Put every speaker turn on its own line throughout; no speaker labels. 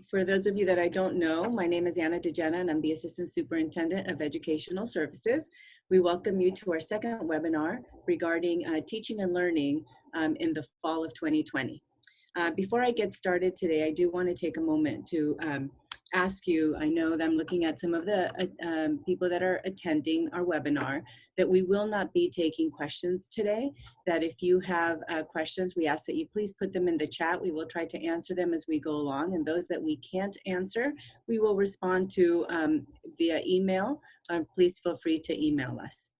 For those of you that I don't know, my name is Anna DeGenna, and I'm the Assistant Superintendent of Educational Services. We welcome you to our second webinar regarding teaching and learning in the fall of 2020. Before I get started today, I do want to take a moment to ask you, I know that I'm looking at some of the people that are attending our webinar, that we will not be taking questions today, that if you have questions, we ask that you please put them in the chat. We will try to answer them as we go along, and those that we can't answer, we will respond to via email. Please feel free to email us.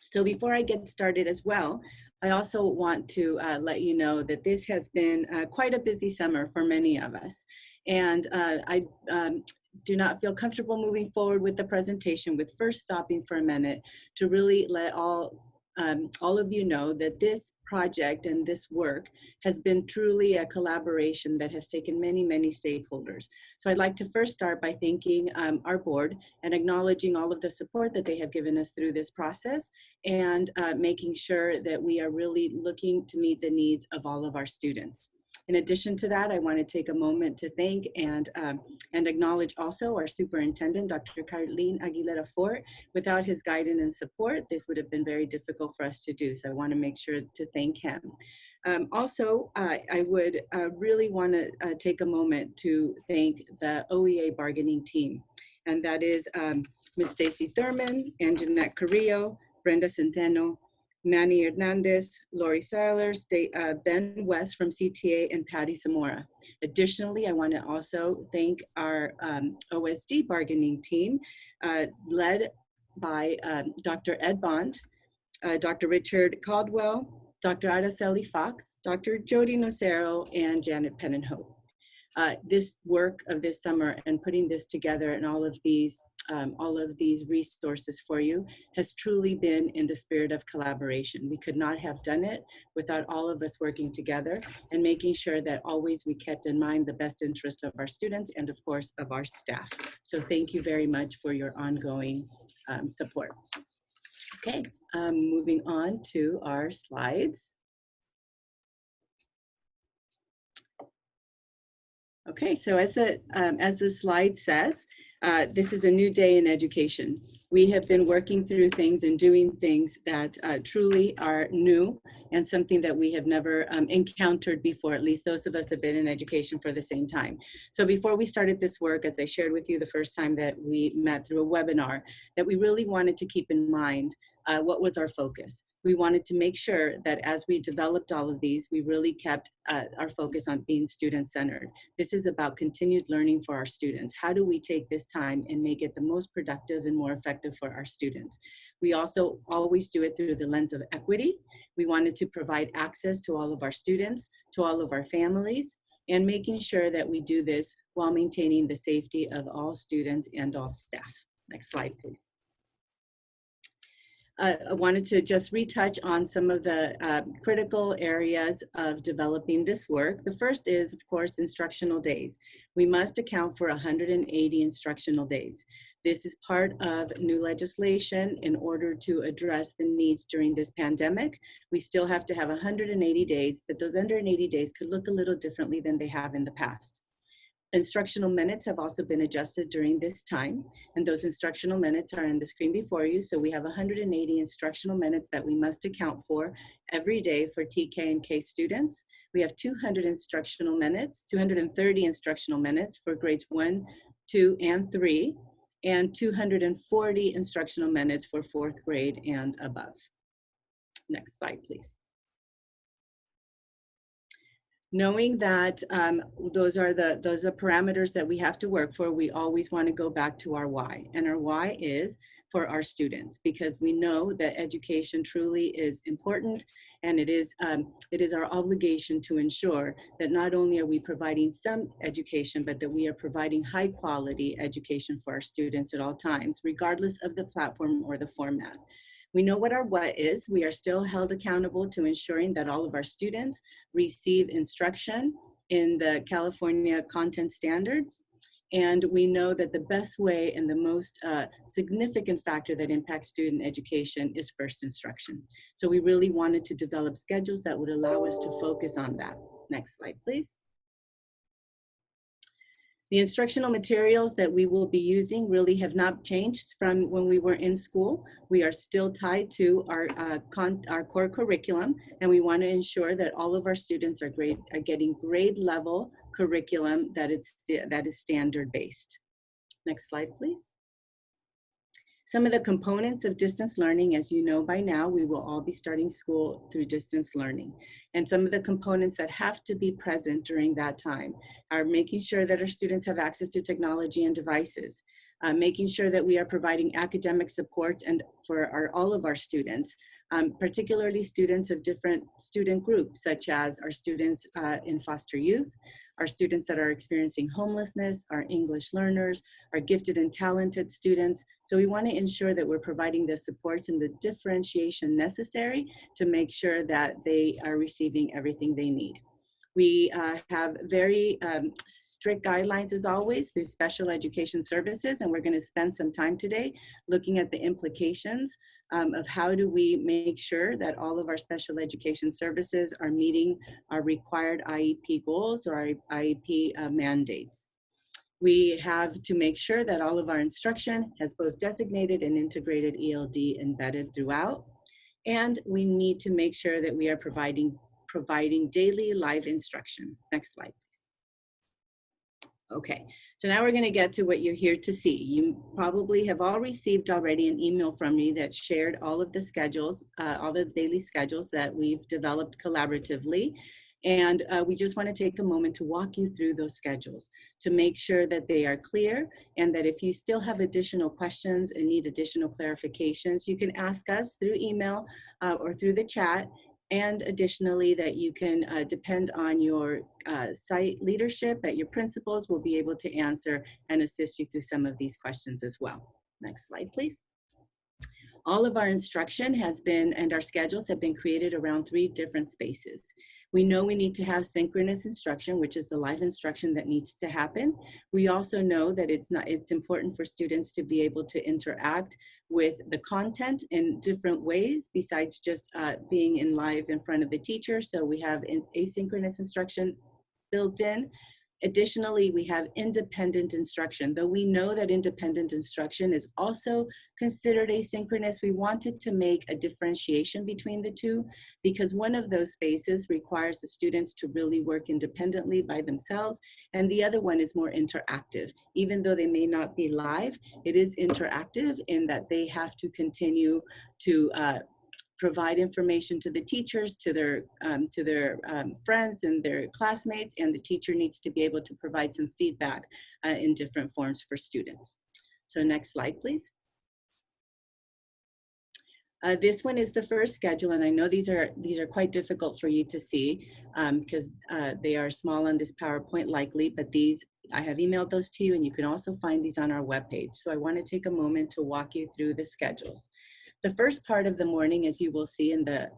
So before I get started as well, I also want to let you know that this has been quite a busy summer for many of us. And I do not feel comfortable moving forward with the presentation with first stopping for a minute to really let all of you know that this project and this work has been truly a collaboration that has taken many, many stakeholders. So I'd like to first start by thanking our board and acknowledging all of the support that they have given us through this process and making sure that we are really looking to meet the needs of all of our students. In addition to that, I want to take a moment to thank and acknowledge also our superintendent, Dr. Carlene Aguilera Fort. Without his guidance and support, this would have been very difficult for us to do. So I want to make sure to thank him. Also, I would really want to take a moment to thank the OEA bargaining team. And that is Ms. Stacy Thurman and Jeanette Carrillo, Brenda Centeno, Manny Hernandez, Lori Seiler, Ben West from CTA, and Patty Zamora. Additionally, I want to also thank our OSD bargaining team led by Dr. Ed Bond, Dr. Richard Caldwell, Dr. Araceli Fox, Dr. Jody Nocero, and Janet Pennenhope. This work of this summer and putting this together and all of these resources for you has truly been in the spirit of collaboration. We could not have done it without all of us working together and making sure that always we kept in mind the best interest of our students and of course of our staff. So thank you very much for your ongoing support. Okay, moving on to our slides. Okay, so as the slide says, this is a new day in education. We have been working through things and doing things that truly are new and something that we have never encountered before, at least those of us have been in education for the same time. So before we started this work, as I shared with you the first time that we met through a webinar, that we really wanted to keep in mind what was our focus. We wanted to make sure that as we developed all of these, we really kept our focus on being student-centered. This is about continued learning for our students. How do we take this time and make it the most productive and more effective for our students? We also always do it through the lens of equity. We wanted to provide access to all of our students, to all of our families, and making sure that we do this while maintaining the safety of all students and all staff. Next slide, please. I wanted to just retouch on some of the critical areas of developing this work. The first is, of course, instructional days. We must account for 180 instructional days. This is part of new legislation in order to address the needs during this pandemic. We still have to have 180 days, but those 180 days could look a little differently than they have in the past. Instructional minutes have also been adjusted during this time, and those instructional minutes are on the screen before you. So we have 180 instructional minutes that we must account for every day for TK and K students. We have 230 instructional minutes for grades 1, 2, and 3, and 240 instructional minutes for 4th grade and above. Next slide, please. Knowing that those are parameters that we have to work for, we always want to go back to our why. And our why is for our students, because we know that education truly is important, and it is our obligation to ensure that not only are we providing some education, but that we are providing high quality education for our students at all times, regardless of the platform or the format. We know what our what is. We are still held accountable to ensuring that all of our students receive instruction in the California content standards. And we know that the best way and the most significant factor that impacts student education is first instruction. So we really wanted to develop schedules that would allow us to focus on that. Next slide, please. The instructional materials that we will be using really have not changed from when we were in school. We are still tied to our core curriculum, and we want to ensure that all of our students are getting grade level curriculum that is standard based. Next slide, please. Some of the components of distance learning, as you know by now, we will all be starting school through distance learning. And some of the components that have to be present during that time are making sure that our students have access to technology and devices, making sure that we are providing academic supports and for all of our students, particularly students of different student groups, such as our students in foster youth, our students that are experiencing homelessness, our English learners, our gifted and talented students. So we want to ensure that we're providing the supports and the differentiation necessary to make sure that they are receiving everything they need. We have very strict guidelines, as always, through special education services, and we're going to spend some time today looking at the implications of how do we make sure that all of our special education services are meeting our required IEP goals or our IEP mandates. We have to make sure that all of our instruction has both designated and integrated ELD embedded throughout. And we need to make sure that we are providing daily live instruction. Next slide, please. Okay, so now we're going to get to what you're here to see. You probably have all received already an email from me that shared all of the schedules, all the daily schedules that we've developed collaboratively. And we just want to take a moment to walk you through those schedules to make sure that they are clear, and that if you still have additional questions and need additional clarifications, you can ask us through email or through the chat. And additionally, that you can depend on your site leadership, that your principals will be able to answer and assist you through some of these questions as well. Next slide, please. All of our instruction has been, and our schedules have been created around 3 different spaces. We know we need to have synchronous instruction, which is the live instruction that needs to happen. We also know that it's important for students to be able to interact with the content in different ways besides just being in live in front of the teacher. So we have asynchronous instruction built in. Additionally, we have independent instruction. Though we know that independent instruction is also considered asynchronous, we wanted to make a differentiation between the two, because one of those spaces requires the students to really work independently by themselves, and the other one is more interactive. Even though they may not be live, it is interactive in that they have to continue to provide information to the teachers, to their friends and their classmates, and the teacher needs to be able to provide some feedback in different forms for students. So next slide, please. This one is the first schedule, and I know these are quite difficult for you to see because they are small on this PowerPoint likely, but these, I have emailed those to you, and you can also find these on our webpage. So I want to take a moment to walk you through the schedules. The first part of the morning, as you will see in the,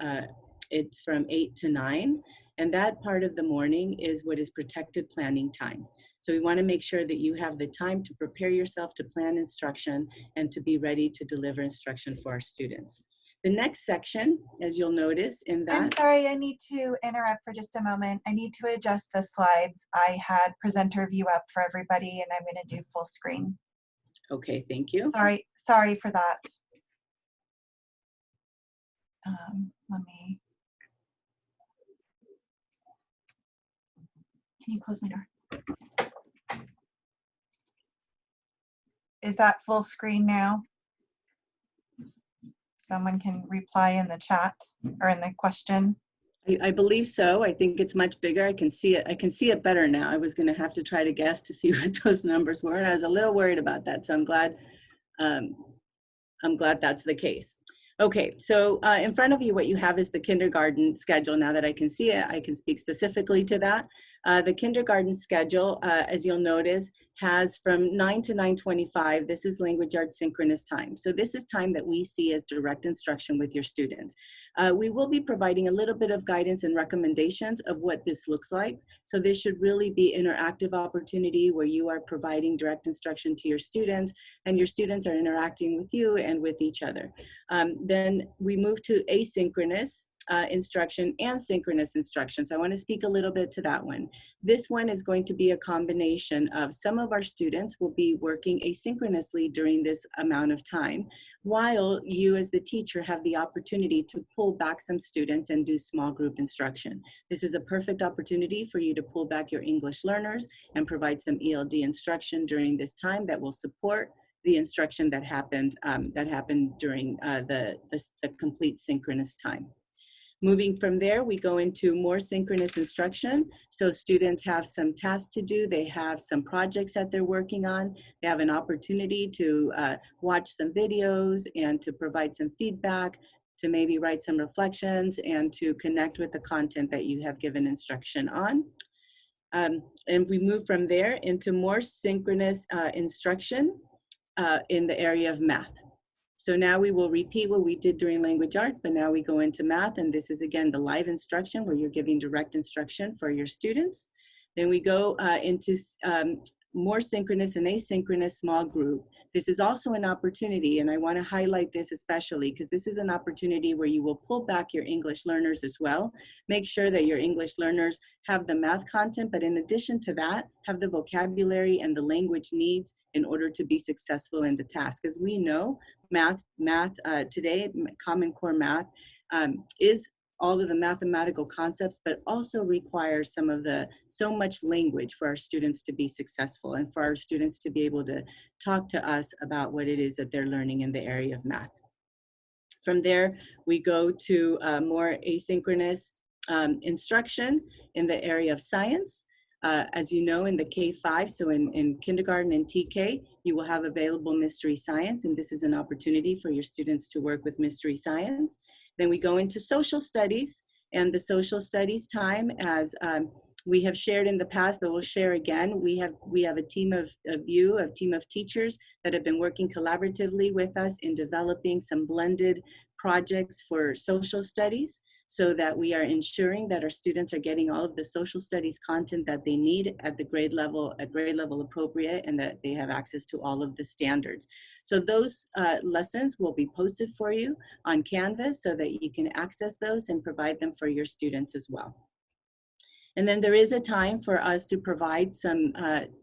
it's from 8 to 9, and that part of the morning is what is protected planning time. So we want to make sure that you have the time to prepare yourself to plan instruction and to be ready to deliver instruction for our students. The next section, as you'll notice in that—
I'm sorry, I need to interrupt for just a moment. I need to adjust the slides. I had presenter view up for everybody, and I'm going to do full screen.
Okay, thank you.
Sorry for that. Let me, can you close my door? Is that full screen now? Someone can reply in the chat or in the question.
I believe so. I think it's much bigger. I can see it. I can see it better now. I was going to have to try to guess to see what those numbers were, and I was a little worried about that. So I'm glad that's the case. Okay, so in front of you, what you have is the kindergarten schedule. Now that I can see it, I can speak specifically to that. The kindergarten schedule, as you'll notice, has from 9 to 9:25. This is language arts synchronous time. So this is time that we see as direct instruction with your students. We will be providing a little bit of guidance and recommendations of what this looks like. So this should really be interactive opportunity where you are providing direct instruction to your students, and your students are interacting with you and with each other. Then we move to asynchronous. instruction and synchronous instruction. So I want to speak a little bit to that one. This one is going to be a combination of some of our students will be working asynchronously during this amount of time, while you as the teacher have the opportunity to pull back some students and do small group instruction. This is a perfect opportunity for you to pull back your English learners and provide some ELD instruction during this time that will support the instruction that happened during the complete synchronous time. Moving from there, we go into more synchronous instruction. So students have some tasks to do. They have some projects that they're working on. They have an opportunity to watch some videos and to provide some feedback, to maybe write some reflections, and to connect with the content that you have given instruction on. And we move from there into more synchronous instruction in the area of math. So now we will repeat what we did during language arts, but now we go into math, and this is again the live instruction where you're giving direct instruction for your students. Then we go into more synchronous and asynchronous small group. This is also an opportunity, and I want to highlight this especially because this is an opportunity where you will pull back your English learners as well. Make sure that your English learners have the math content, but in addition to that, have the vocabulary and the language needs in order to be successful in the task. As we know, math today, Common Core math is all of the mathematical concepts, but also requires so much language for our students to be successful and for our students to be able to talk to us about what it is that they're learning in the area of math. From there, we go to more asynchronous instruction in the area of science. As you know, in the K-5, so in kindergarten and TK, you will have available mystery science, and this is an opportunity for your students to work with mystery science. Then we go into social studies, and the social studies time, as we have shared in the past, but we'll share again. We have a team of teachers that have been working collaboratively with us in developing some blended projects for social studies, so that we are ensuring that our students are getting all of the social studies content that they need at grade level appropriate, and that they have access to all of the standards. So those lessons will be posted for you on Canvas so that you can access those and provide them for your students as well. And then there is a time for us to provide some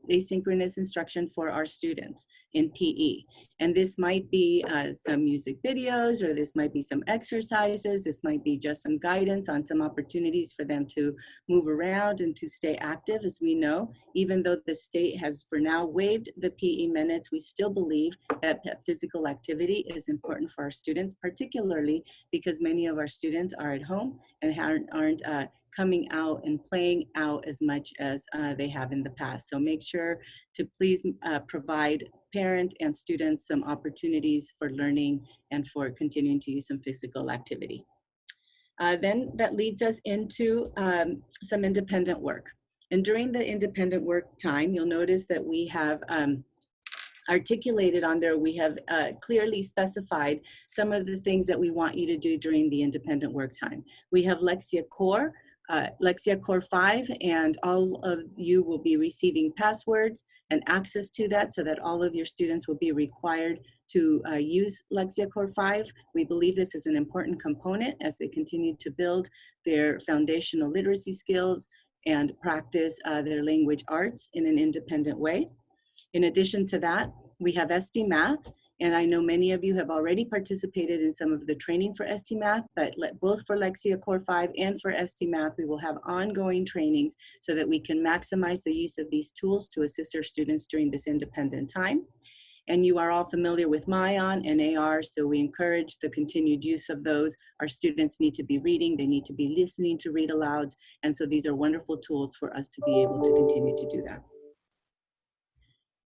asynchronous instruction for our students in PE. And this might be some music videos, or this might be some exercises. This might be just some guidance on some opportunities for them to move around and to stay active. As we know, even though the state has for now waived the PE minutes, we still believe that physical activity is important for our students, particularly because many of our students are at home and aren't coming out and playing out as much as they have in the past. So make sure to please provide parents and students some opportunities for learning and for continuing to use some physical activity. Then that leads us into some independent work. And during the independent work time, you'll notice that we have articulated on there, we have clearly specified some of the things that we want you to do during the independent work time. We have Lexia Core 5, and all of you will be receiving passwords and access to that, so that all of your students will be required to use Lexia Core 5. We believe this is an important component as they continue to build their foundational literacy skills and practice their language arts in an independent way. In addition to that, we have SD Math, and I know many of you have already participated in some of the training for SD Math, but both for Lexia Core 5 and for SD Math, we will have ongoing trainings so that we can maximize the use of these tools to assist our students during this independent time. And you are all familiar with MyOn and AR, so we encourage the continued use of those. Our students need to be reading, they need to be listening to read alouds, and so these are wonderful tools for us to be able to continue to do that.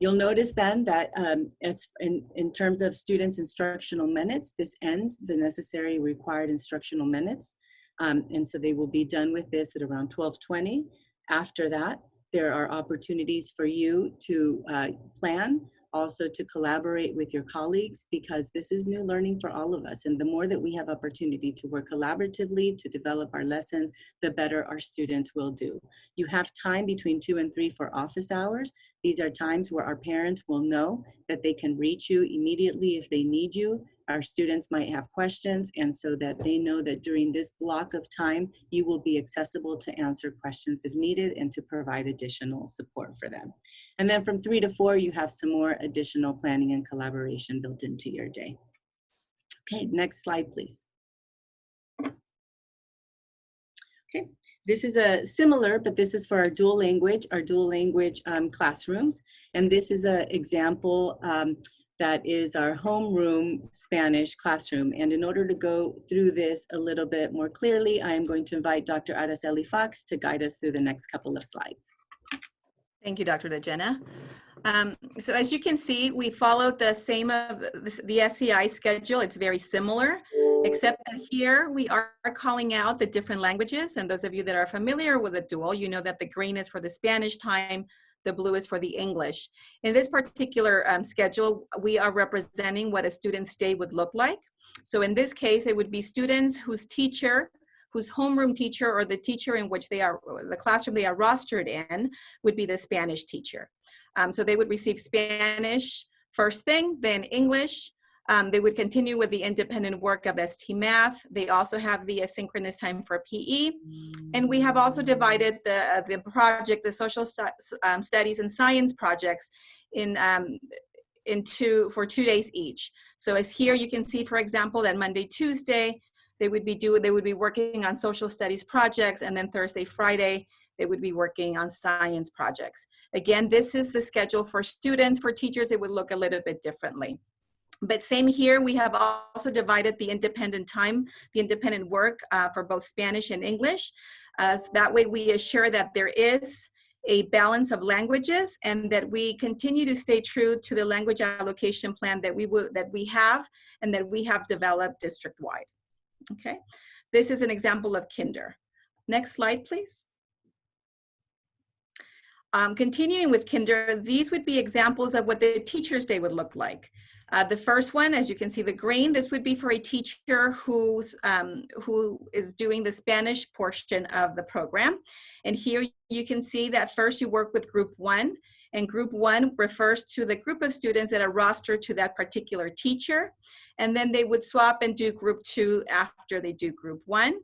You'll notice then that it's in terms of students' instructional minutes, this ends the necessary required instructional minutes. And so they will be done with this at around 12:20. After that, there are opportunities for you to plan, also to collaborate with your colleagues, because this is new learning for all of us. And the more that we have opportunity to work collaboratively to develop our lessons, the better our students will do. You have time between 2 and 3 for office hours. These are times where our parents will know that they can reach you immediately if they need you. Our students might have questions, and so that they know that during this block of time, you will be accessible to answer questions if needed and to provide additional support for them. And then from 3 to 4, you have some more additional planning and collaboration built into your day. Okay, next slide, please. Okay, this is a similar, but this is for our dual language classrooms. And this is an example that is our homeroom Spanish classroom. And in order to go through this a little bit more clearly, I am going to invite Dr. Araceli Fox to guide us through the next couple of slides.
Thank you, Dr. DeJenna. So as you can see, we followed the same of the SEI schedule. It's very similar, except that here we are calling out the different languages. And those of you that are familiar with the dual, you know that the green is for the Spanish time, the blue is for the English. In this particular schedule, we are representing what a student's day would look like. So in this case, it would be students whose homeroom teacher or the teacher in which they are, the classroom they are rostered in, would be the Spanish teacher. So they would receive Spanish first thing, then English. They would continue with the independent work of ST Math. They also have the asynchronous time for PE. And we have also divided the project, the social studies and science projects for 2 days each. So as here you can see, for example, that Monday, Tuesday, they would be working on social studies projects, and then Thursday, Friday, they would be working on science projects. Again, this is the schedule for students. For teachers, it would look a little bit differently. But same here, we have also divided the independent time, the independent work for both Spanish and English. So that way we assure that there is a balance of languages and that we continue to stay true to the language allocation plan that we have and that we have developed district-wide. Okay, this is an example of kinder. Next slide, please. Continuing with kinder, these would be examples of what the teacher's day would look like. The first one, as you can see the green, this would be for a teacher who is doing the Spanish portion of the program. And here you can see that first you work with group 1, and group 1 refers to the group of students that are rostered to that particular teacher. And then they would swap and do group 2 after they do group 1.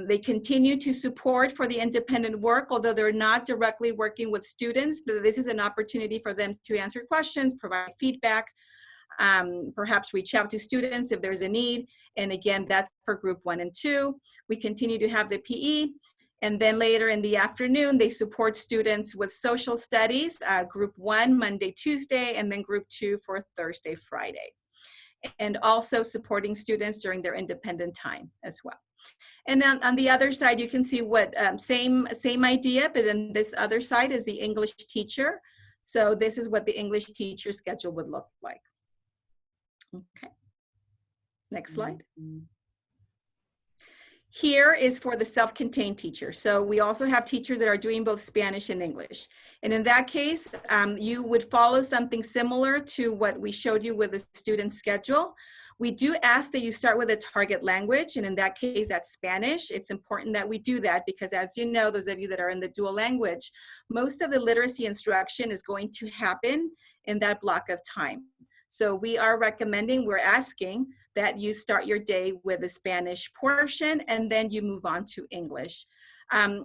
They continue to support for the independent work, although they're not directly working with students. This is an opportunity for them to answer questions, provide feedback, perhaps reach out to students if there's a need. And again, that's for group 1 and 2. We continue to have the PE. And then later in the afternoon, they support students with social studies, group 1, Monday, Tuesday, and then group 2 for Thursday, Friday. And also supporting students during their independent time as well. And then on the other side, you can see what, same idea, but then this other side is the English teacher. So this is what the English teacher schedule would look like. Okay, next slide. Here is for the self-contained teacher. So we also have teachers that are doing both Spanish and English. And in that case, you would follow something similar to what we showed you with the student schedule. We do ask that you start with a target language, and in that case, that's Spanish. It's important that we do that because, as you know, those of you that are in the dual language, most of the literacy instruction is going to happen in that block of time. So we are recommending, we're asking that you start your day with the Spanish portion and then you move on to English.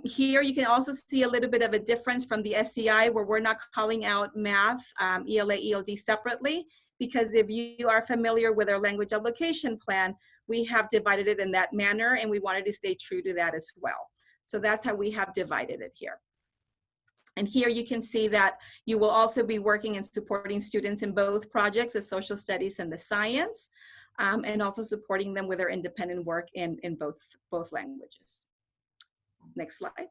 Here you can also see a little bit of a difference from the SEI where we're not calling out math, ELA, ELD separately, because if you are familiar with our language application plan, we have divided it in that manner and we wanted to stay true to that as well. So that's how we have divided it here. And here you can see that you will also be working and supporting students in both projects, the social studies and the science, and also supporting them with their independent work in both languages. Next slide.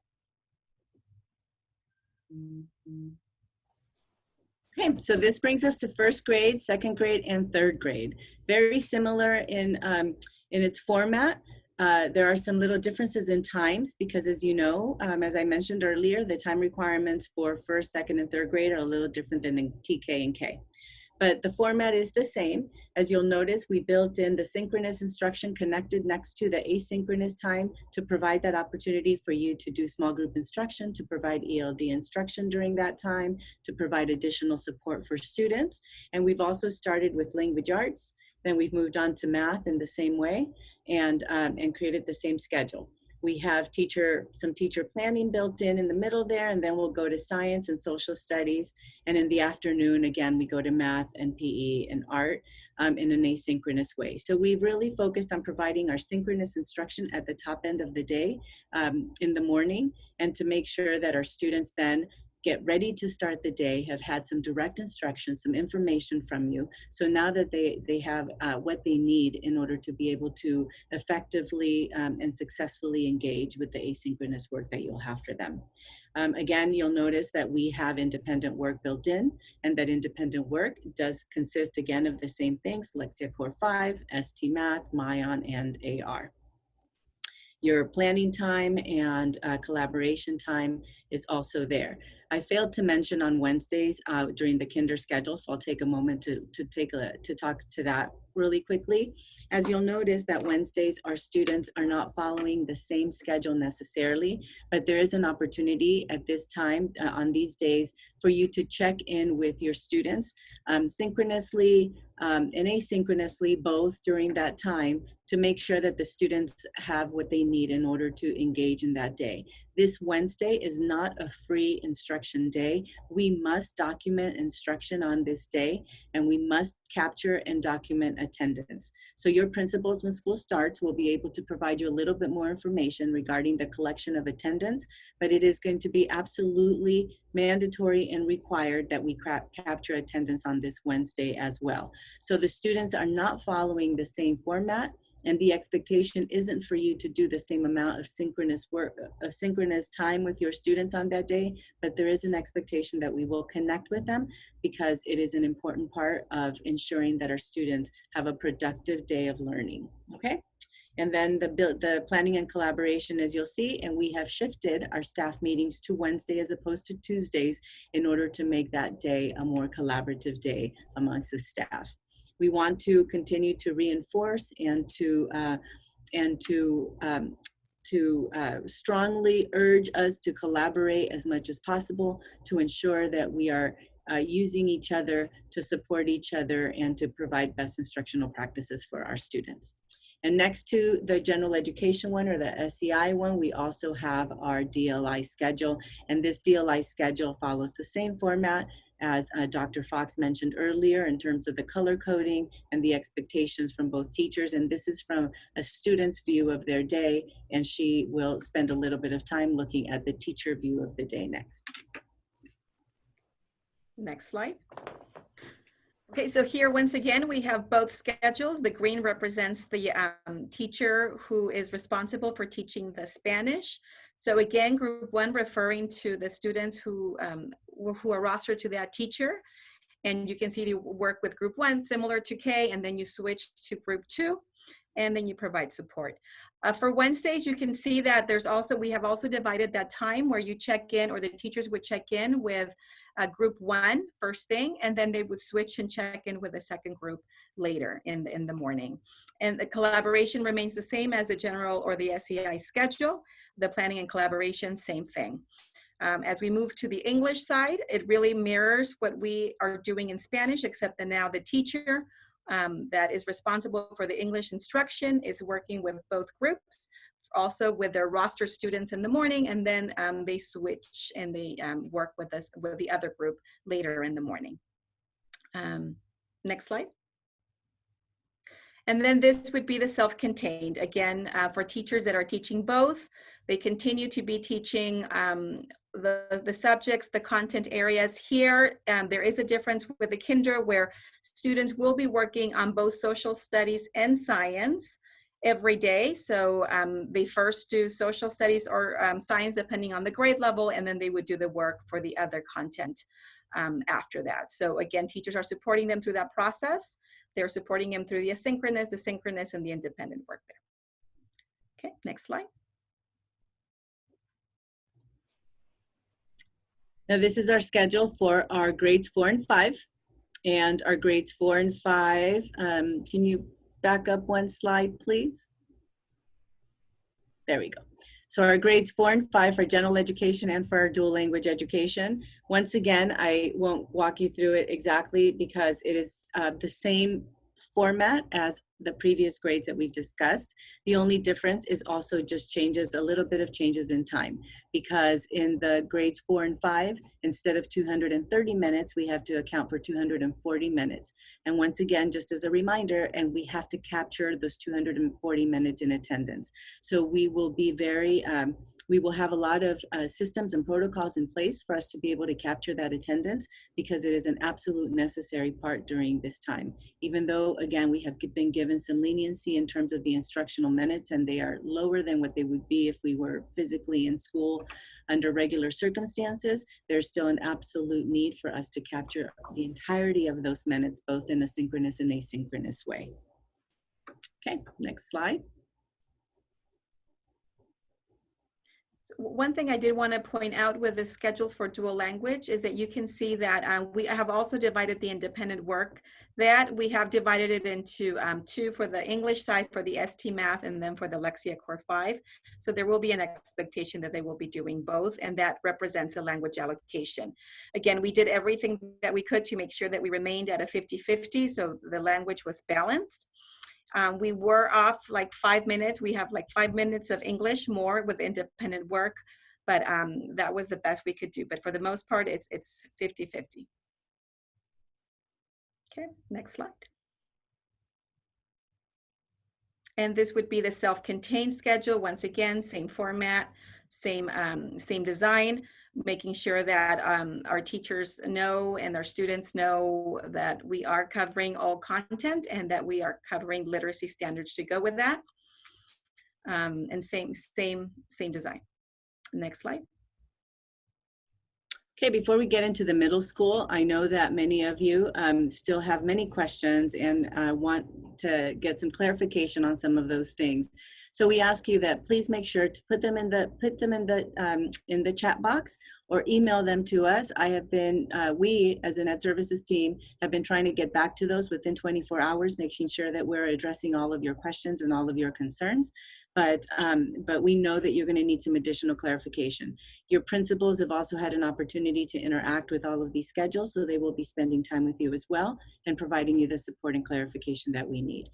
Okay, so this brings us to first grade, second grade, and third grade. Very similar in its format. There are some little differences in times because, as you know, as I mentioned earlier, the time requirements for first, second, and third grade are a little different than in TK and K. but the format is the same. As you'll notice, we built in the synchronous instruction connected next to the asynchronous time to provide that opportunity for you to do small group instruction, to provide ELD instruction during that time, to provide additional support for students. And we've also started with language arts. Then we've moved on to math in the same way and created the same schedule. We have some teacher planning built in the middle there, and then we'll go to science and social studies. And in the afternoon, again, we go to math and PE and art in an asynchronous way. So we've really focused on providing our synchronous instruction at the top end of the day in the morning, and to make sure that our students then get ready to start the day, have had some direct instruction, some information from you. So now that they have what they need in order to be able to effectively and successfully engage with the asynchronous work that you'll have for them. Again, you'll notice that we have independent work built in, and that independent work does consist again of the same things: Lexia Core 5, ST Math, Mayan, and AR. Your planning time and collaboration time is also there. I failed to mention on Wednesdays during the kinder schedule, so I'll take a moment to talk to that really quickly. As you'll notice that Wednesdays, our students are not following the same schedule necessarily, but there is an opportunity at this time on these days for you to check in with your students synchronously and asynchronously, both during that time, to make sure that the students have what they need in order to engage in that day. This Wednesday is not a free instruction day. We must document instruction on this day, and we must capture and document attendance. So your principals, when school starts, will be able to provide you a little bit more information regarding the collection of attendance, but it is going to be absolutely mandatory and required that we capture attendance on this Wednesday as well. So the students are not following the same format, and the expectation isn't for you to do the same amount of synchronous work, of synchronous time with your students on that day, but there is an expectation that we will connect with them, because it is an important part of ensuring that our students have a productive day of learning, okay? And then the planning and collaboration, as you'll see, and we have shifted our staff meetings to Wednesday as opposed to Tuesdays in order to make that day a more collaborative day amongst the staff. We want to continue to reinforce and to strongly urge us to collaborate as much as possible to ensure that we are using each other to support each other and to provide best instructional practices for our students. And next to the general education one, or the SEI one, we also have our DLI schedule. And this DLI schedule follows the same format as Dr. Fox mentioned earlier in terms of the color coding and the expectations from both teachers. And this is from a student's view of their day, and she will spend a little bit of time looking at the teacher view of the day next.
Next slide. Okay, so here once again, we have both schedules. The green represents the teacher who is responsible for teaching the Spanish. So again, group 1 referring to the students who are rostered to that teacher. And you can see you work with group 1, similar to K, and then you switch to group 2, and then you provide support. For Wednesdays, you can see that we have also divided that time where you check in, or the teachers would check in with group 1 first thing, and then they would switch and check in with the second group later in the morning. And the collaboration remains the same as the general or the SEI schedule. The planning and collaboration, same thing. As we move to the English side, it really mirrors what we are doing in Spanish, except that now the teacher that is responsible for the English instruction is working with both groups, also with their roster students in the morning, and then they switch and they work with the other group later in the morning. Next slide. And then this would be the self-contained. Again, for teachers that are teaching both, they continue to be teaching the subjects, the content areas. Here, there is a difference with the kinder where students will be working on both social studies and science every day. So they first do social studies or science depending on the grade level, and then they would do the work for the other content after that. So again, teachers are supporting them through that process. They're supporting them through the asynchronous, the synchronous, and the independent work there. Okay, next slide.
Now this is our schedule for our grades 4 and 5. And our grades 4 and 5, can you back up one slide, please? There we go. So our grades 4 and 5 for general education and for our dual language education. Once again, I won't walk you through it exactly because it is the same format as the previous grades that we've discussed. The only difference is also just changes, a little bit of changes in time, because in the grades 4 and 5, instead of 230 minutes, we have to account for 240 minutes. And once again, just as a reminder, and we have to capture those 240 minutes in attendance. So we will be very, we will have a lot of systems and protocols in place for us to be able to capture that attendance, because it is an absolute necessary part during this time. Even though, again, we have been given some leniency in terms of the instructional minutes, and they are lower than what they would be if we were physically in school under regular circumstances, there's still an absolute need for us to capture the entirety of those minutes, both in a synchronous and asynchronous way. Okay, next slide.
One thing I did want to point out with the schedules for dual language is that you can see that we have also divided the independent work, that we have divided it into 2 for the English side, for the ST Math, and then for the Lexia Core 5. So there will be an expectation that they will be doing both, and that represents the language allocation. Again, we did everything that we could to make sure that we remained at a 50-50, so the language was balanced. We were off like 5 minutes. We have like 5 minutes of English more with independent work, but that was the best we could do. But for the most part, it's 50-50. Okay, next slide. And this would be the self-contained schedule. Once again, same format, same design, making sure that our teachers know and our students know that we are covering all content and that we are covering literacy standards to go with that. And same design. Next slide.
Okay, before we get into the middle school, I know that many of you still have many questions and want to get some clarification on some of those things. So we ask you that please make sure to put them in the chat box or email them to us. I have been, we as an Ed Services team have been trying to get back to those within 24 hours, making sure that we're addressing all of your questions and all of your concerns. But we know that you're going to need some additional clarification. Your principals have also had an opportunity to interact with all of these schedules, so they will be spending time with you as well and providing you the support and clarification that we need.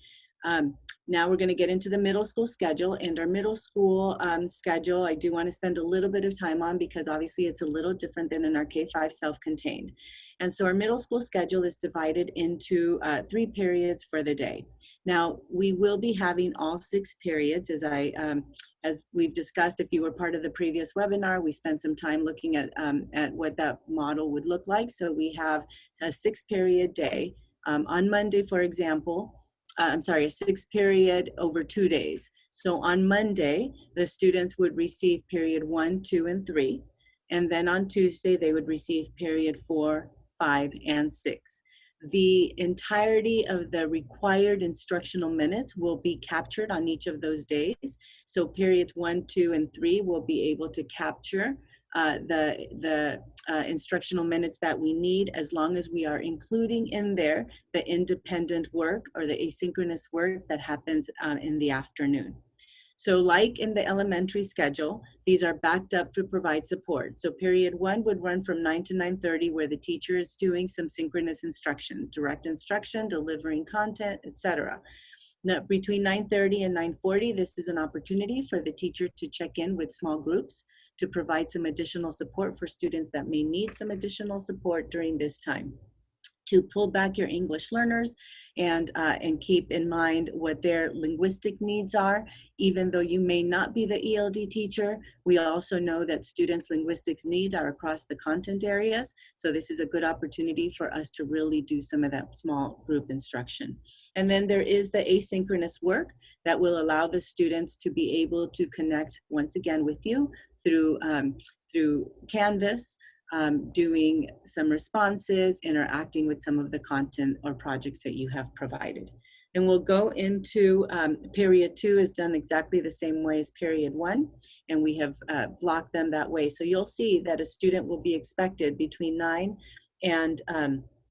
Now we're going to get into the middle school schedule, and our middle school schedule I do want to spend a little bit of time on because obviously it's a little different than in our K-5 self-contained. And so our middle school schedule is divided into 3 periods for the day. Now we will be having all 6 periods as we've discussed. If you were part of the previous webinar, we spent some time looking at what that model would look like. So we have a 6-period day. On Monday, for example, a 6-period over 2 days. So on Monday, the students would receive period 1, 2, and 3. And then on Tuesday, they would receive period 4, 5, and 6. The entirety of the required instructional minutes will be captured on each of those days. So periods 1, 2, and 3 will be able to capture the instructional minutes that we need, as long as we are including in there the independent work or the asynchronous work that happens in the afternoon. So like in the elementary schedule, these are backed up to provide support. So period 1 would run from 9 to 9:30, where the teacher is doing some synchronous instruction, direct instruction, delivering content, etc. Now, between 9:30 and 9:40, this is an opportunity for the teacher to check in with small groups to provide some additional support for students that may need some additional support during this time. To pull back your English learners and keep in mind what their linguistic needs are. Even though you may not be the ELD teacher, we also know that students' linguistics needs are across the content areas. So this is a good opportunity for us to really do some of that small group instruction. And then there is the asynchronous work that will allow the students to be able to connect once again with you through Canvas, doing some responses, interacting with some of the content or projects that you have provided. And we'll go into period 2 is done exactly the same way as period 1, and we have blocked them that way. So you'll see that a student will be expected between 9 and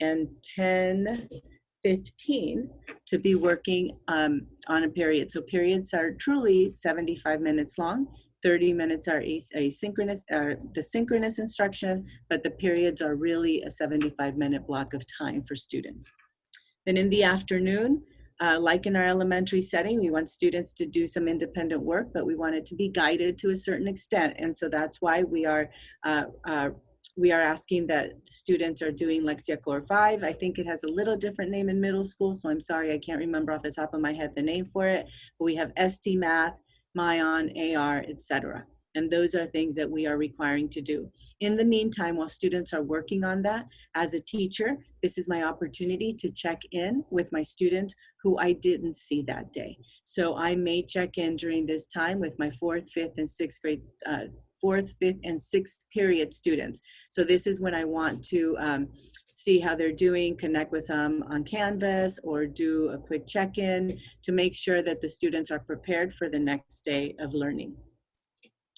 and 10:15 to be working on a period. So periods are truly 75 minutes long. 30 minutes are asynchronous, the synchronous instruction, but the periods are really a 75-minute block of time for students. Then in the afternoon, like in our elementary setting, we want students to do some independent work, but we want it to be guided to a certain extent. And so that's why we are asking that students are doing Lexia Core 5. I think it has a little different name in middle school, so I'm sorry, I can't remember off the top of my head the name for it. But we have ST Math, Mayan, AR, etc. And those are things that we are requiring to do. In the meantime, while students are working on that, as a teacher, this is my opportunity to check in with my student who I didn't see that day. So I may check in during this time with my 4th, 5th, and 6th grade, 4th, 5th, and 6th period students. So this is when I want to see how they're doing, connect with them on Canvas, or do a quick check-in to make sure that the students are prepared for the next day of learning.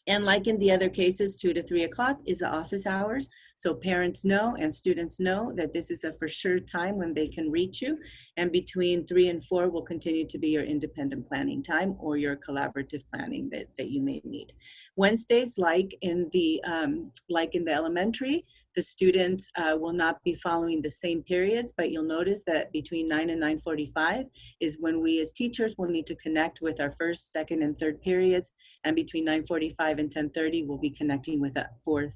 And like in the other cases, 2 to 3 o'clock is the office hours. So parents know and students know that this is a for sure time when they can reach you. And between 3 and 4 will continue to be your independent planning time or your collaborative planning that you may need. Wednesdays, like in the elementary, the students will not be following the same periods, but you'll notice that between 9 and 9:45 is when we as teachers will need to connect with our 1st, 2nd, and 3rd periods. And between 9:45 and 10:30, we'll be connecting with a 4,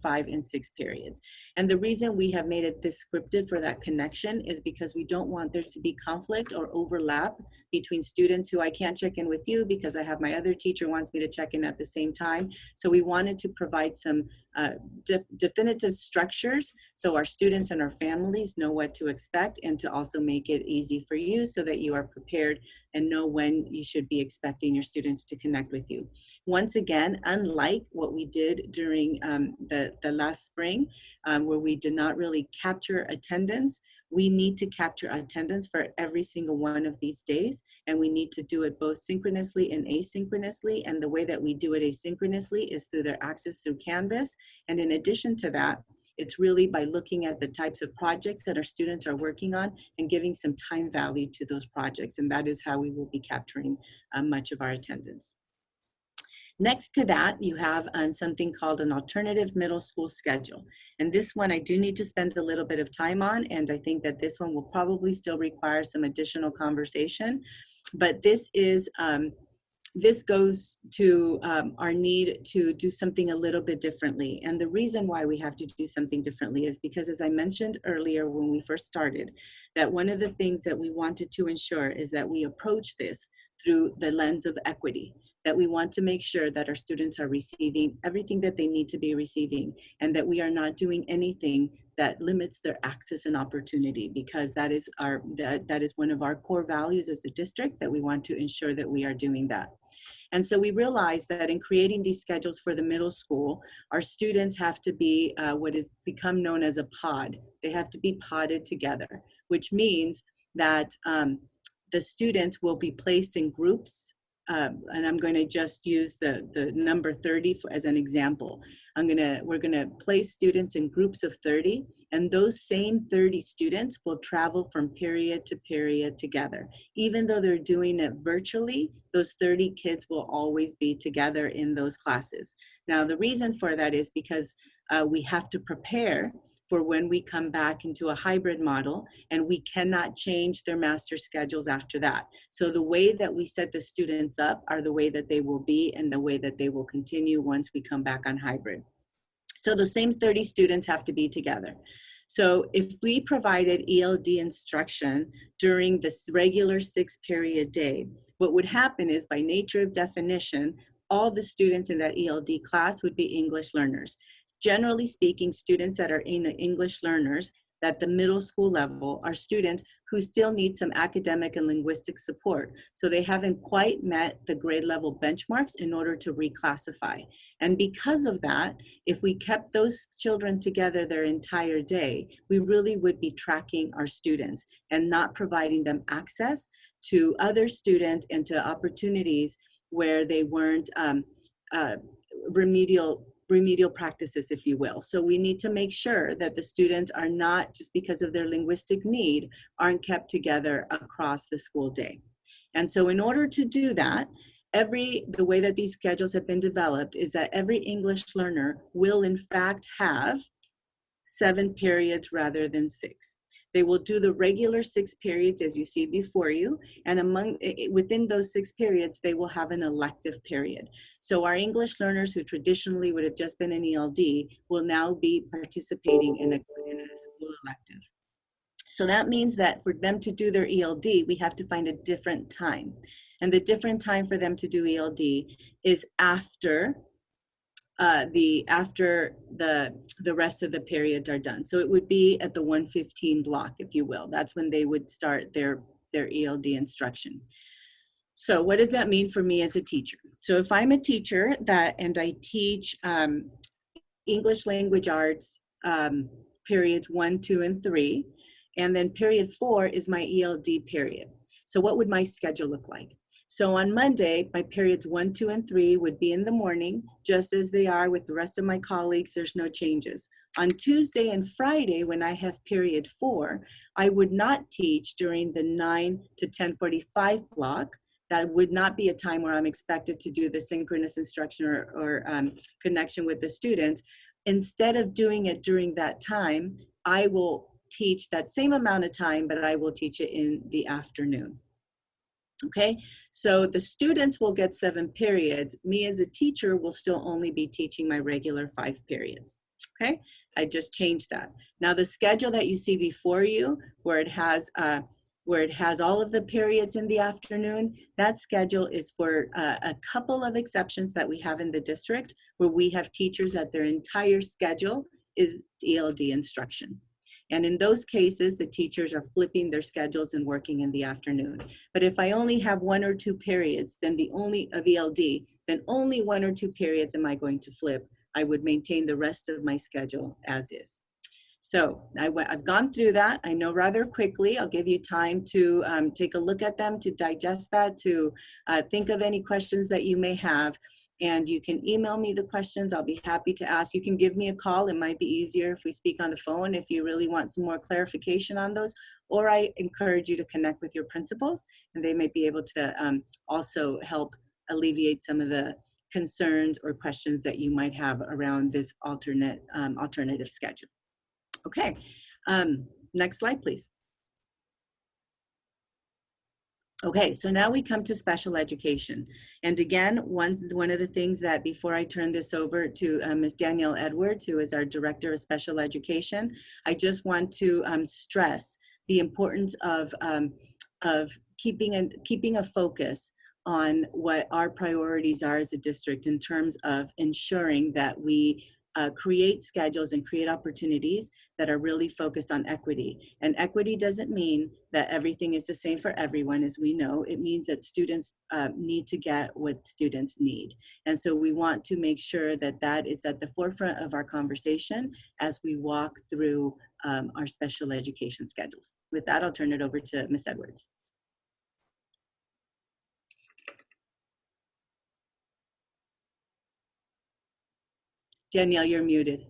5, and 6 periods. And the reason we have made it this scripted for that connection is because we don't want there to be conflict or overlap between students who I can't check in with you because I have my other teacher wants me to check in at the same time. So we wanted to provide some definitive structures so our students and our families know what to expect, and to also make it easy for you so that you are prepared and know when you should be expecting your students to connect with you. Once again, unlike what we did during the last spring, where we did not really capture attendance, we need to capture attendance for every single one of these days, and we need to do it both synchronously and asynchronously. And the way that we do it asynchronously is through their access through Canvas. And in addition to that, it's really by looking at the types of projects that our students are working on and giving some time value to those projects. And that is how we will be capturing much of our attendance. Next to that, you have something called an alternative middle school schedule. And this one I do need to spend a little bit of time on, and I think that this one will probably still require some additional conversation. But this is this goes to our need to do something a little bit differently. And the reason why we have to do something differently is because, as I mentioned earlier when we first started, that one of the things that we wanted to ensure is that we approach this through the lens of equity, that we want to make sure that our students are receiving everything that they need to be receiving, and that we are not doing anything that limits their access and opportunity, because that is one of our core values as a district, that we want to ensure that we are doing that. And so we realized that in creating these schedules for the middle school, our students have to be what has become known as a pod. They have to be podded together, which means that the students will be placed in groups. And I'm going to just use the number 30 as an example. We're going to place students in groups of 30, and those same 30 students will travel from period to period together. Even though they're doing it virtually, those 30 kids will always be together in those classes. Now, the reason for that is because we have to prepare for when we come back into a hybrid model, and we cannot change their master schedules after that. So the way that we set the students up are the way that they will be and the way that they will continue once we come back on hybrid. So the same 30 students have to be together. So if we provided ELD instruction during this regular 6-period day, what would happen is, by nature of definition, all the students in that ELD class would be English learners. Generally speaking, students that are in English learners at the middle school level are students who still need some academic and linguistic support. So they haven't quite met the grade level benchmarks in order to reclassify. And because of that, if we kept those children together their entire day, we really would be tracking our students and not providing them access to other students and to opportunities where they weren't remedial remedial practices, if you will. So we need to make sure that the students are not, just because of their linguistic need, aren't kept together across the school day. And so in order to do that, the way that these schedules have been developed is that every English learner will in fact have 7 periods rather than 6. They will do the regular 6 periods as you see before you, and within those 6 periods, they will have an elective period. So our English learners who traditionally would have just been in ELD will now be participating in a school elective. So that means that for them to do their ELD, we have to find a different time. And the different time for them to do ELD is after the rest of the periods are done. So it would be at the 1:15 block, if you will. That's when they would start their ELD instruction. So what does that mean for me as a teacher? So if I'm a teacher and I teach English language arts periods 1, 2, and 3, and then period 4 is my ELD period. So what would my schedule look like? So on Monday, my periods 1, 2, and 3 would be in the morning, just as they are with the rest of my colleagues. There's no changes. On Tuesday and Friday, when I have period 4, I would not teach during the 9 to 10:45 block. That would not be a time where I'm expected to do the synchronous instruction or connection with the students. Instead of doing it during that time, I will teach that same amount of time, but I will teach it in the afternoon. Okay, so the students will get 7 periods. Me as a teacher will still only be teaching my regular 5 periods. Okay, I just changed that. Now the schedule that you see before you, where it has all of the periods in the afternoon, that schedule is for a couple of exceptions that we have in the district, where we have teachers that their entire schedule is ELD instruction. And in those cases, the teachers are flipping their schedules and working in the afternoon. But if I only have 1 or 2 periods, then of ELD, then only 1 or 2 periods am I going to flip. I would maintain the rest of my schedule as is. So I've gone through that. I know rather quickly. I'll give you time to take a look at them, to digest that, to think of any questions that you may have. And you can email me the questions. I'll be happy to ask. You can give me a call. It might be easier if we speak on the phone if you really want some more clarification on those. Or I encourage you to connect with your principals, and they may be able to also help alleviate some of the concerns or questions that you might have around this alternative schedule. Okay, next slide, please. Okay, so now we come to special education. And again, one of the things that before I turn this over to Ms. Danielle Edwards, who is our Director of Special Education, I just want to stress the importance of keeping a focus on what our priorities are as a district in terms of ensuring that we create schedules and create opportunities that are really focused on equity. And equity doesn't mean that everything is the same for everyone, as we know. It means that students need to get what students need. And so we want to make sure that that is at the forefront of our conversation as we walk through our special education schedules. With that, I'll turn it over to Ms. Edwards. Danielle, you're muted.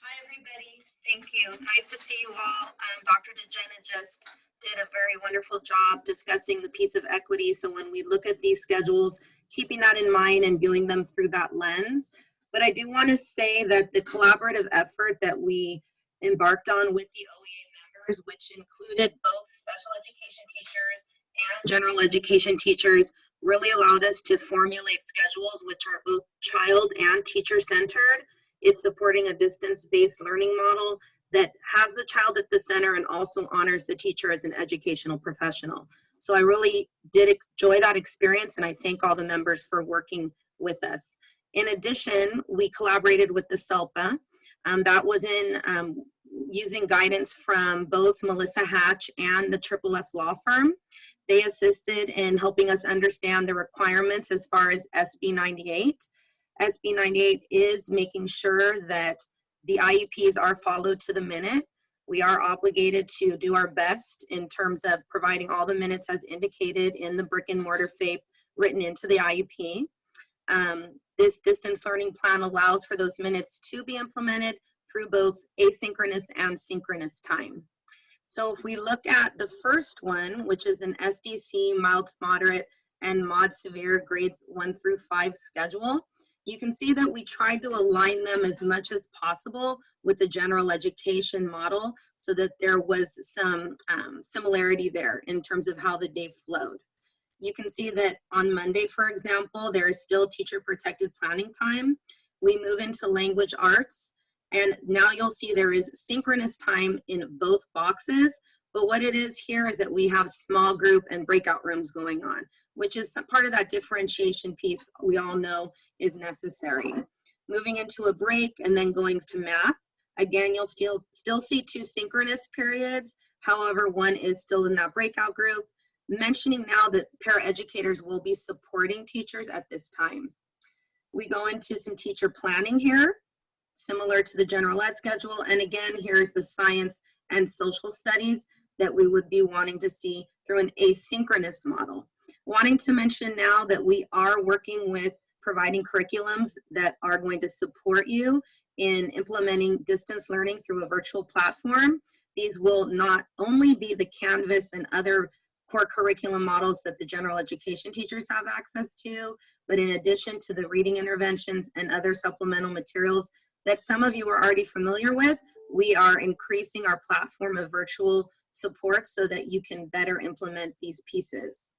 Hi, everybody. Thank you. Nice to see you all. Dr. DeGenna just did a very wonderful job discussing the piece of equity. So when we look at these schedules, keeping that in mind and viewing them through that lens. But I do want to say that the collaborative effort that we embarked on with the OEA members, which included both special education teachers and general education teachers, really allowed us to formulate schedules which are both child and teacher centered. It's supporting a distance-based learning model that has the child at the center and also honors the teacher as an educational professional. So I really did enjoy that experience, and I thank all the members for working with us. In addition, we collaborated with the SELPA. That was in using guidance from both Melissa Hatch and the Triple F Law Firm. They assisted in helping us understand the requirements as far as SB 98. SB 98 is making sure that the IEPs are followed to the minute. We are obligated to do our best in terms of providing all the minutes as indicated in the brick and mortar FAPE written into the IEP. This distance learning plan allows for those minutes to be implemented through both asynchronous and synchronous time. So if we look at the first one, which is an SDC mild to moderate and mod severe grades 1 through 5 schedule, you can see that we tried to align them as much as possible with the general education model so that there was some similarity there in terms of how the day flowed. You can see that on Monday, for example, there is still teacher protected planning time. We move into language arts, and now you'll see there is synchronous time in both boxes, but what it is here is that we have small group and breakout rooms going on, which is part of that differentiation piece we all know is necessary. Moving into a break and then going to math. Again, you'll still see 2 synchronous periods. However, one is still in that breakout group. Mentioning now that paraeducators will be supporting teachers at this time. We go into some teacher planning here, similar to the general ed schedule. And again, here's the science and social studies that we would be wanting to see through an asynchronous model. Wanting to mention now that we are working with providing curriculums that are going to support you in implementing distance learning through a virtual platform. These will not only be the Canvas and other core curriculum models that the general education teachers have access to, but in addition to the reading interventions and other supplemental materials that some of you are already familiar with, we are increasing our platform of virtual support so that you can better implement these pieces.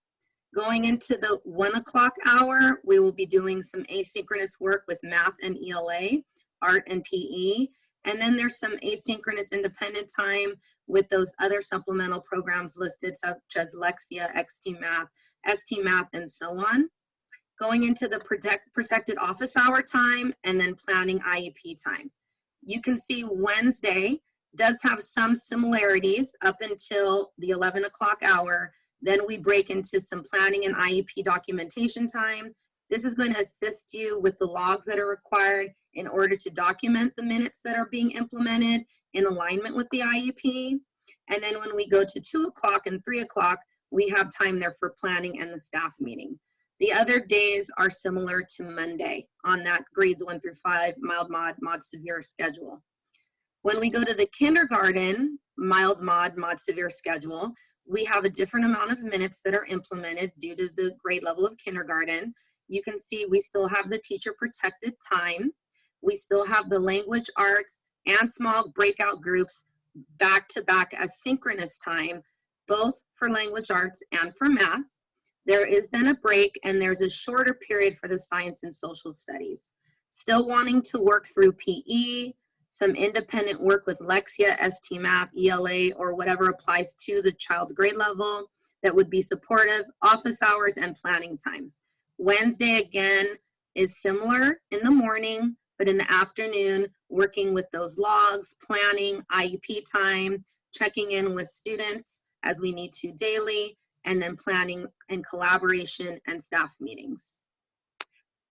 Going into the 1 o'clock hour, we will be doing some asynchronous work with math and ELA, art and PE, and then there's some asynchronous independent time with those other supplemental programs listed, such as Lexia, XT Math, ST Math, and so on. Going into the protected office hour time and then planning IEP time. You can see Wednesday does have some similarities up until the 11 o'clock hour. Then we break into some planning and IEP documentation time. This is going to assist you with the logs that are required in order to document the minutes that are being implemented in alignment with the IEP. And then when we go to 2 o'clock and 3 o'clock, we have time there for planning and the staff meeting. The other days are similar to Monday on that grades 1 through 5, mild mod, mod severe schedule. When we go to the kindergarten, mild mod, mod severe schedule, we have a different amount of minutes that are implemented due to the grade level of kindergarten. You can see we still have the teacher protected time. We still have the language arts and small breakout groups back to back as synchronous time, both for language arts and for math. There is then a break and there's a shorter period for the science and social studies. Still wanting to work through PE, some independent work with Lexia, ST Math, ELA, or whatever applies to the child's grade level that would be supportive, office hours, and planning time. Wednesday, again, is similar in the morning, but in the afternoon, working with those logs, planning, IEP time, checking in with students as we need to daily, and then planning and collaboration and staff meetings.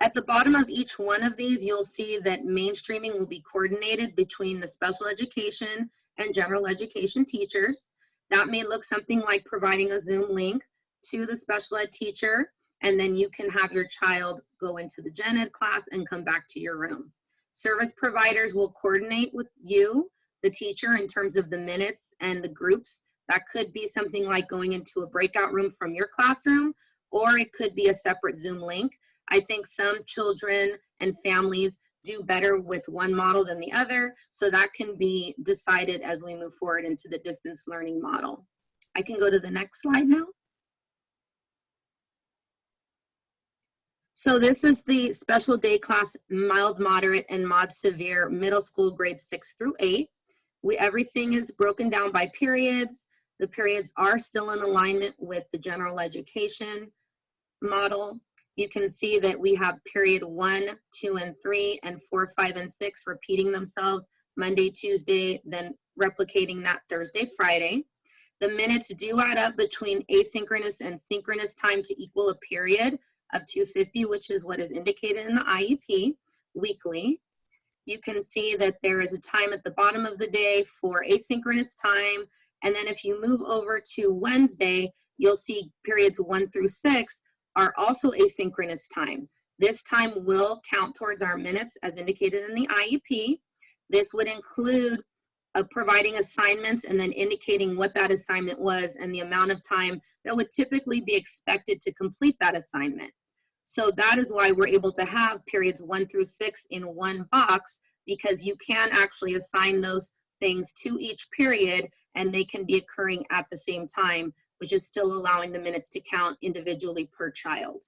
At the bottom of each one of these, you'll see that mainstreaming will be coordinated between the special education and general education teachers. That may look something like providing a Zoom link to the special ed teacher, and then you can have your child go into the gen ed class and come back to your room. Service providers will coordinate with you, the teacher, in terms of the minutes and the groups. That could be something like going into a breakout room from your classroom, or it could be a separate Zoom link. I think some children and families do better with one model than the other, so that can be decided as we move forward into the distance learning model. I can go to the next slide now. So this is the special day class, mild, moderate, and mod severe middle school grades 6 through 8. Everything is broken down by periods. The periods are still in alignment with the general education model. You can see that we have period 1, 2, and 3, and 4, 5, and 6 repeating themselves Monday, Tuesday, then replicating that Thursday, Friday. The minutes do add up between asynchronous and synchronous time to equal a period of 250, which is what is indicated in the IEP weekly. You can see that there is a time at the bottom of the day for asynchronous time. And then if you move over to Wednesday, you'll see periods 1 through 6 are also asynchronous time. This time will count towards our minutes as indicated in the IEP. This would include providing assignments and then indicating what that assignment was and the amount of time that would typically be expected to complete that assignment. So that is why we're able to have periods 1 through 6 in one box, because you can actually assign those things to each period and they can be occurring at the same time, which is still allowing the minutes to count individually per child.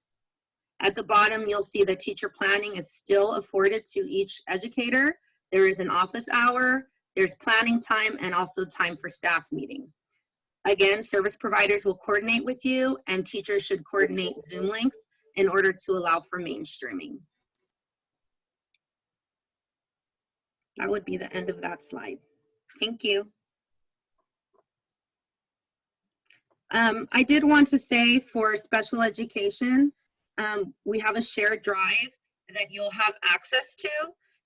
At the bottom, you'll see that teacher planning is still afforded to each educator. There is an office hour, there's planning time, and also time for staff meeting. Again, service providers will coordinate with you, and teachers should coordinate Zoom links in order to allow for mainstreaming. That would be the end of that slide. Thank you. I did want to say for special education, we have a shared drive that you'll have access to.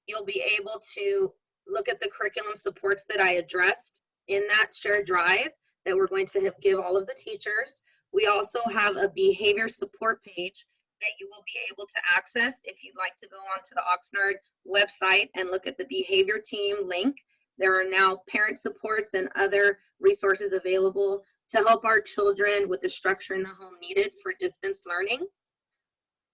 You'll be able to look at the curriculum supports that I addressed in that shared drive that we're going to give all of the teachers. We also have a behavior support page that you will be able to access if you'd like to go onto the Oxnard website and look at the behavior team link. There are now parent supports and other resources available to help our children with the structure in the home needed for distance learning.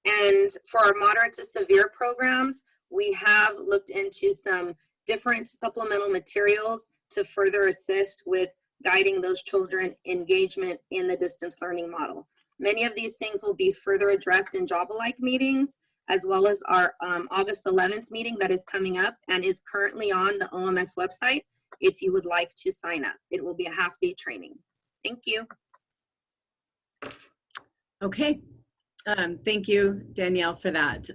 And for our moderate to severe programs, we have looked into some different supplemental materials to further assist with guiding those children engagement in the distance learning model. Many of these things will be further addressed in job-alike meetings, as well as our August 11th meeting that is coming up and is currently on the OMS website if you would like to sign up. It will be a half-day training. Thank you.
Okay, thank you, Danielle, for that.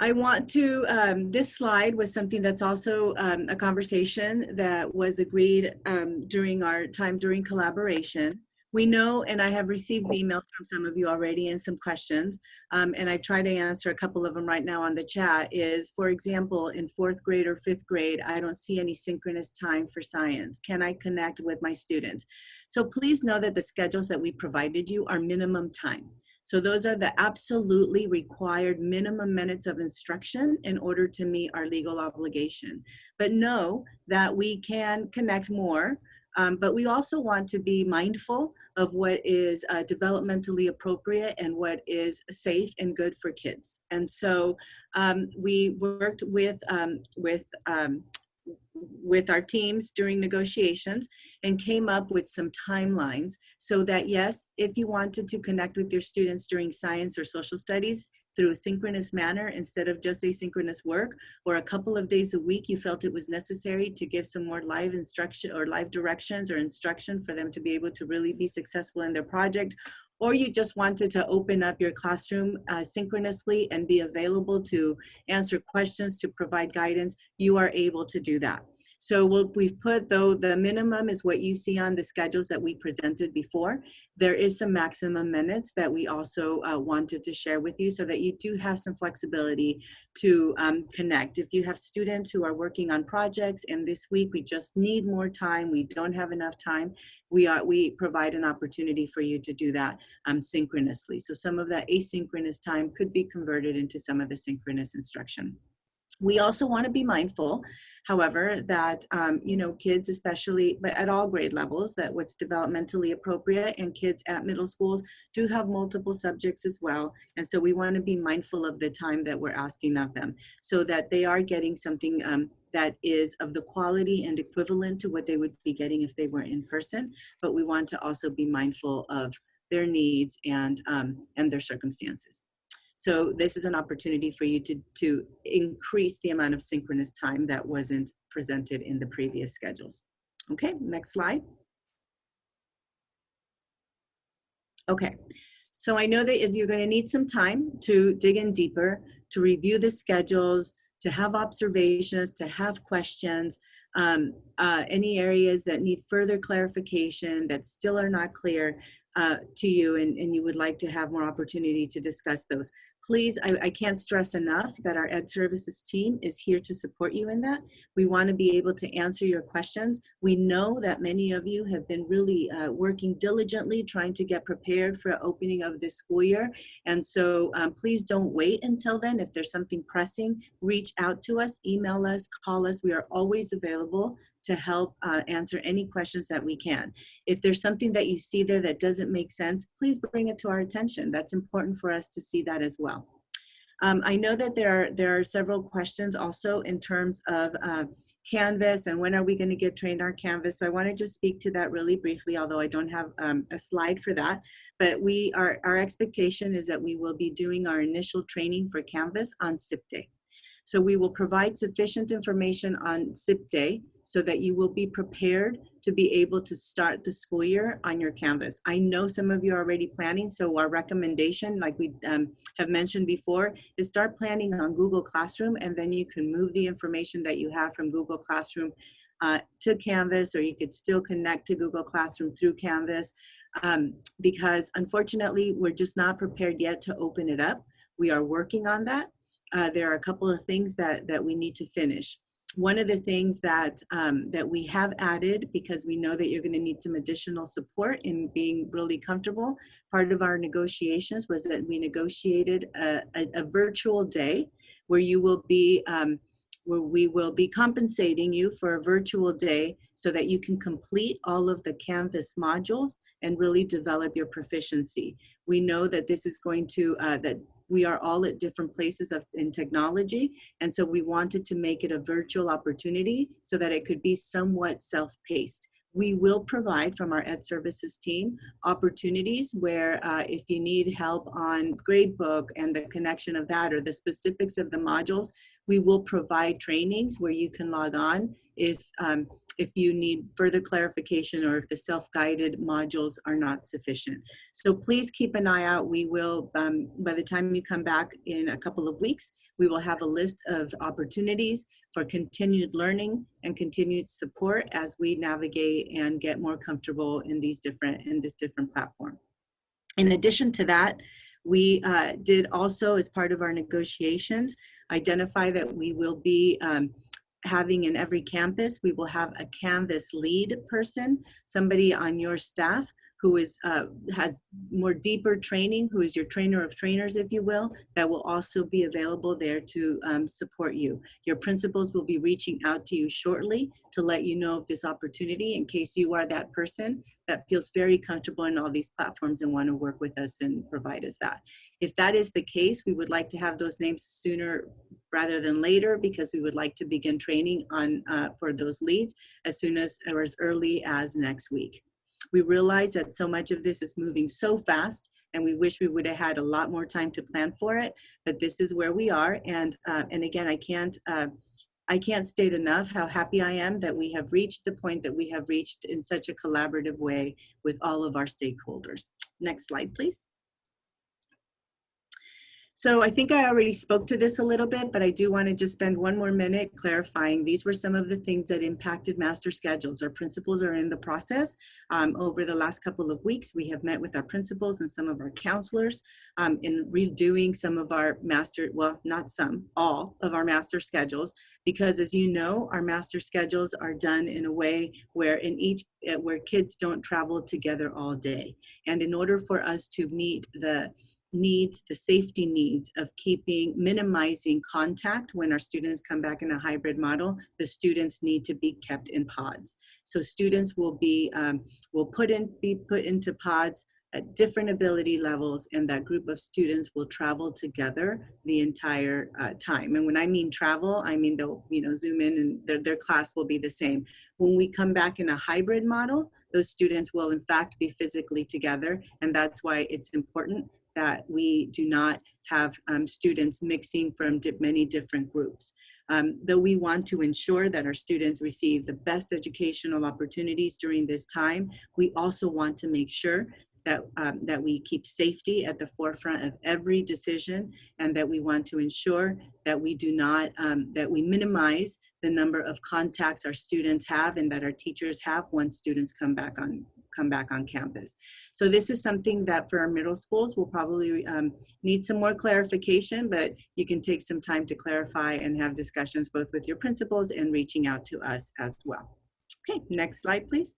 I want to, this slide was something that's also a conversation that was agreed during our time during collaboration. We know, and I have received emails from some of you already and some questions, and I've tried to answer a couple of them right now on the chat, is, for example, in 4th grade or 5th grade, I don't see any synchronous time for science. Can I connect with my students? So please know that the schedules that we provided you are minimum time. So those are the absolutely required minimum minutes of instruction in order to meet our legal obligation. But know that we can connect more, but we also want to be mindful of what is developmentally appropriate and what is safe and good for kids. And so we worked with our teams during negotiations and came up with some timelines so that, yes, if you wanted to connect with your students during science or social studies through a synchronous manner instead of just asynchronous work, or a couple of days a week you felt it was necessary to give some more live instruction or live directions or instruction for them to be able to really be successful in their project, or you just wanted to open up your classroom synchronously and be available to answer questions, to provide guidance, you are able to do that. So we've put, though, the minimum is what you see on the schedules that we presented before. There is some maximum minutes that we also wanted to share with you so that you do have some flexibility to connect. If you have students who are working on projects and this week we just need more time, we don't have enough time, we provide an opportunity for you to do that synchronously. So some of that asynchronous time could be converted into some of the synchronous instruction. We also want to be mindful, however, that, kids especially, but at all grade levels, that what's developmentally appropriate, and kids at middle schools do have multiple subjects as well. And so we want to be mindful of the time that we're asking of them so that they are getting something that is of the quality and equivalent to what they would be getting if they were in person. But we want to also be mindful of their needs and their circumstances. So this is an opportunity for you to increase the amount of synchronous time that wasn't presented in the previous schedules. Okay, next slide. Okay, so I know that you're going to need some time to dig in deeper, to review the schedules, to have observations, to have questions, any areas that need further clarification that still are not clear to you and you would like to have more opportunity to discuss those. please, I can't stress enough that our Ed Services team is here to support you in that. We want to be able to answer your questions. We know that many of you have been really working diligently trying to get prepared for the opening of this school year. And so please don't wait until then. If there's something pressing, reach out to us, email us, call us. We are always available to help answer any questions that we can. If there's something that you see there that doesn't make sense, please bring it to our attention. That's important for us to see that as well. I know that there are several questions also in terms of Canvas and when are we going to get trained on Canvas. So I want to just speak to that really briefly, although I don't have a slide for that. But our expectation is that we will be doing our initial training for Canvas on SIP Day. So we will provide sufficient information on SIP Day so that you will be prepared to be able to start the school year on your Canvas. I know some of you are already planning, so our recommendation, like we have mentioned before, is start planning on Google Classroom, and then you can move the information that you have from Google Classroom to Canvas, or you could still connect to Google Classroom through Canvas, because unfortunately, we're just not prepared yet to open it up. We are working on that. There are a couple of things that we need to finish. One of the things that we have added, because we know that you're going to need some additional support in being really comfortable, part of our negotiations was that we negotiated a virtual day where you will be where we will be compensating you for a virtual day so that you can complete all of the Canvas modules and really develop your proficiency. We know that this is going to, that we are all at different places in technology, and so we wanted to make it a virtual opportunity so that it could be somewhat self-paced. We will provide from our Ed Services team opportunities where if you need help on gradebook and the connection of that or the specifics of the modules, we will provide trainings where you can log on if you need further clarification or if the self-guided modules are not sufficient. So please keep an eye out. We will, by the time you come back in a couple of weeks, we will have a list of opportunities for continued learning and continued support as we navigate and get more comfortable in this different platform. In addition to that, we did also, as part of our negotiations, identify that we will be having in every campus, we will have a Canvas lead person, somebody on your staff who is has more deeper training, who is your trainer of trainers, if you will, that will also be available there to support you. Your principals will be reaching out to you shortly to let you know of this opportunity in case you are that person that feels very comfortable in all these platforms and want to work with us and provide us that. If that is the case, we would like to have those names sooner rather than later, because we would like to begin training on for those leads as soon as or as early as next week. We realize that so much of this is moving so fast, and we wish we would have had a lot more time to plan for it, but this is where we are. And again, I can't state enough how happy I am that we have reached the point that we have reached in such a collaborative way with all of our stakeholders. Next slide, please. So I think I already spoke to this a little bit, but I do want to just spend one more minute clarifying. These were some of the things that impacted master schedules. Our principals are in the process. Over the last couple of weeks, we have met with our principals and some of our counselors in redoing some of our master, well, not some, all of our master schedules, because as you know, our master schedules are done in a way where where kids don't travel together all day. And in order for us to meet the safety needs of minimizing contact when our students come back in a hybrid model, the students need to be kept in pods. So students will be put into pods at different ability levels, and that group of students will travel together the entire time. And when I mean travel, I mean they'll zoom in and their class will be the same. When we come back in a hybrid model, those students will in fact be physically together, and that's why it's important that we do not have students mixing from many different groups. Though we want to ensure that our students receive the best educational opportunities during this time, we also want to make sure that we keep safety at the forefront of every decision, and that we want to ensure that we do not, that we minimize the number of contacts our students have and that our teachers have once students come back come back on campus. So this is something that for our middle schools will probably need some more clarification, but you can take some time to clarify and have discussions both with your principals and reaching out to us as well. Okay, next slide, please.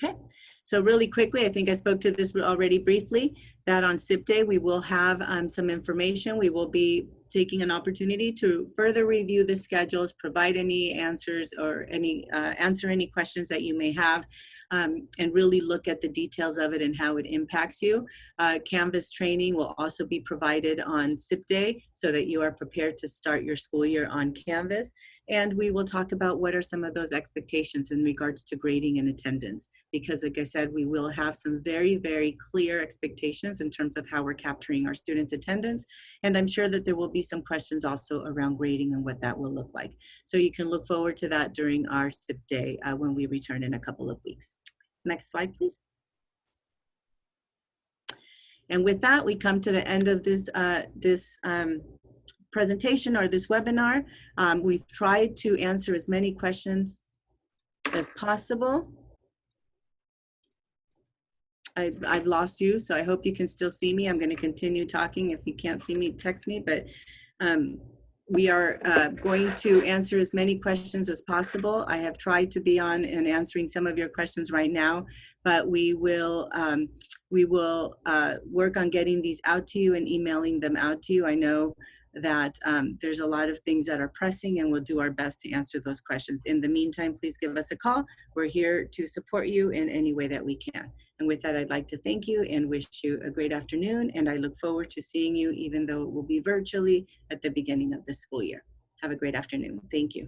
Okay, so really quickly, I think I spoke to this already briefly, that on SIP Day, we will have some information. We will be taking an opportunity to further review the schedules, provide any answers or answer any questions that you may have, and really look at the details of it and how it impacts you. Canvas training will also be provided on SIP Day so that you are prepared to start your school year on Canvas. And we will talk about what are some of those expectations in regards to grading and attendance, because like I said, we will have some very, very clear expectations in terms of how we're capturing our students' attendance. And I'm sure that there will be some questions also around grading and what that will look like. So you can look forward to that during our SIP Day when we return in a couple of weeks. Next slide, please. And with that, we come to the end of this presentation or this webinar. We've tried to answer as many questions as possible. I've lost you, so I hope you can still see me. I'm going to continue talking. If you can't see me, text me, but we are going to answer as many questions as possible. I have tried to be on and answering some of your questions right now, but we will work on getting these out to you and emailing them out to you. I know that there's a lot of things that are pressing, and we'll do our best to answer those questions. In the meantime, please give us a call. We're here to support you in any way that we can. And with that, I'd like to thank you and wish you a great afternoon. And I look forward to seeing you, even though it will be virtually, at the beginning of the school year. Have a great afternoon. Thank you.